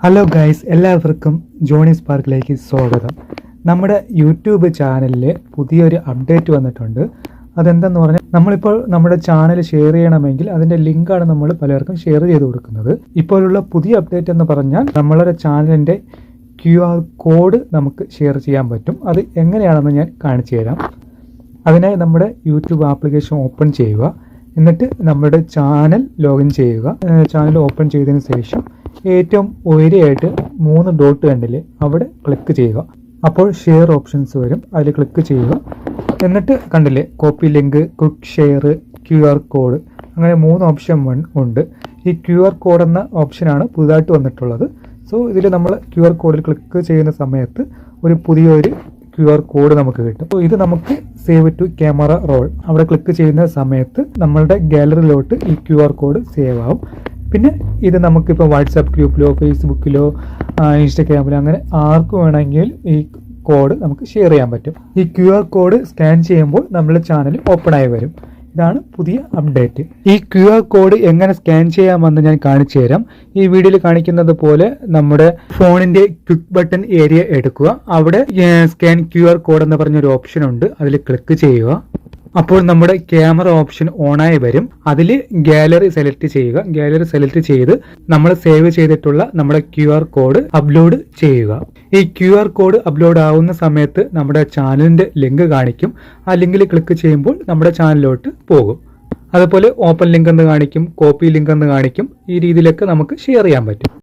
Hello guys, എല്ലാവർക്കും Johnny സ്പാർക്കിലേക്ക് സ്വാഗതം. നമ്മുടെ യൂട്യൂബ് ചാനലിൽ പുതിയൊരു അപ്ഡേറ്റ് വന്നിട്ടുണ്ട്. അതെന്തെന്ന് പറഞ്ഞാൽ, നമ്മളിപ്പോൾ നമ്മുടെ ചാനൽ ഷെയർ ചെയ്യണമെങ്കിൽ അതിൻ്റെ ലിങ്കാണ് നമ്മൾ പലർക്കും ഷെയർ ചെയ്ത് കൊടുക്കുന്നത്. ഇപ്പോഴുള്ള പുതിയ അപ്ഡേറ്റ് എന്ന് പറഞ്ഞാൽ, നമ്മളുടെ ചാനലിൻ്റെ QR കോഡ് നമുക്ക് ഷെയർ ചെയ്യാൻ പറ്റും. അത് എങ്ങനെയാണെന്ന് ഞാൻ കാണിച്ചു തരാം. അതിനായി നമ്മുടെ യൂട്യൂബ് ആപ്ലിക്കേഷൻ ഓപ്പൺ ചെയ്യുക. എന്നിട്ട് നമ്മുടെ ചാനൽ ലോഗിൻ ചെയ്യുക. ചാനൽ ഓപ്പൺ ചെയ്തതിന് ശേഷം ഏറ്റവും ഉയരെയായിട്ട് 3 ഡോട്ട് കണ്ടില്ലേ, അവിടെ ക്ലിക്ക് ചെയ്യുക. അപ്പോൾ ഷെയർ ഓപ്ഷൻസ് വരും, അതിൽ ക്ലിക്ക് ചെയ്യുക. എന്നിട്ട് കണ്ടില്ലേ, copy link, quick share, QR code, അങ്ങനെ 3 ഓപ്ഷൻ ഉണ്ട്. ഈ QR കോഡ് എന്ന ഓപ്ഷനാണ് പുതുതായിട്ട് വന്നിട്ടുള്ളത്. സോ ഇതിൽ നമ്മൾ QR കോഡിൽ ക്ലിക്ക് ചെയ്യുന്ന സമയത്ത് പുതിയൊരു QR കോഡ് നമുക്ക് കിട്ടും. അപ്പോൾ ഇത് നമുക്ക് സേവ് ടു ക്യാമറ റോൾ, അവിടെ ക്ലിക്ക് ചെയ്യുന്ന സമയത്ത് നമ്മളുടെ ഗാലറിയിലോട്ട് ഈ QR കോഡ് സേവ് ആവും. പിന്നെ ഇത് നമുക്കിപ്പോൾ വാട്സാപ്പ് ഗ്രൂപ്പിലോ ഫേസ്ബുക്കിലോ ഇൻസ്റ്റാഗ്രാമിലോ അങ്ങനെ ആർക്ക് വേണമെങ്കിൽ ഈ കോഡ് നമുക്ക് ഷെയർ ചെയ്യാൻ പറ്റും. ഈ QR കോഡ് സ്കാൻ ചെയ്യുമ്പോൾ നമ്മുടെ ചാനൽ ഓപ്പൺ ആയി വരും. ഇതാണ് പുതിയ അപ്ഡേറ്റ്. ഈ QR കോഡ് എങ്ങനെ സ്കാൻ ചെയ്യാമെന്ന് ഞാൻ കാണിച്ചു തരാം. ഈ വീഡിയോയിൽ കാണിക്കുന്നത് പോലെ നമ്മുടെ ഫോണിന്റെ ക്വിക്ക് ബട്ടൺ ഏരിയ എടുക്കുക. അവിടെ സ്കാൻ QR കോഡ് എന്ന് പറഞ്ഞൊരു ഓപ്ഷൻ ഉണ്ട്, അതിൽ ക്ലിക്ക് ചെയ്യുക. അപ്പോൾ നമ്മുടെ ക്യാമറ ഓപ്ഷൻ ഓണായി വരും. അതിൽ ഗാലറി സെലക്ട് ചെയ്യുക. ഗാലറി സെലക്ട് ചെയ്ത് നമ്മൾ സേവ് ചെയ്തിട്ടുള്ള നമ്മുടെ QR കോഡ് അപ്ലോഡ് ചെയ്യുക. ഈ QR കോഡ് അപ്ലോഡ് ആവുന്ന സമയത്ത് നമ്മുടെ ചാനലിന്റെ ലിങ്ക് കാണിക്കും. ആ ലിങ്കിൽ ക്ലിക്ക് ചെയ്യുമ്പോൾ നമ്മുടെ ചാനലിലോട്ട് പോകും. അതുപോലെ ഓപ്പൺ ലിങ്ക് എന്ന് കാണിക്കും, കോപ്പി ലിങ്ക് എന്ന് കാണിക്കും. ഈ രീതിയിലൊക്കെ നമുക്ക് ഷെയർ ചെയ്യാൻ പറ്റും.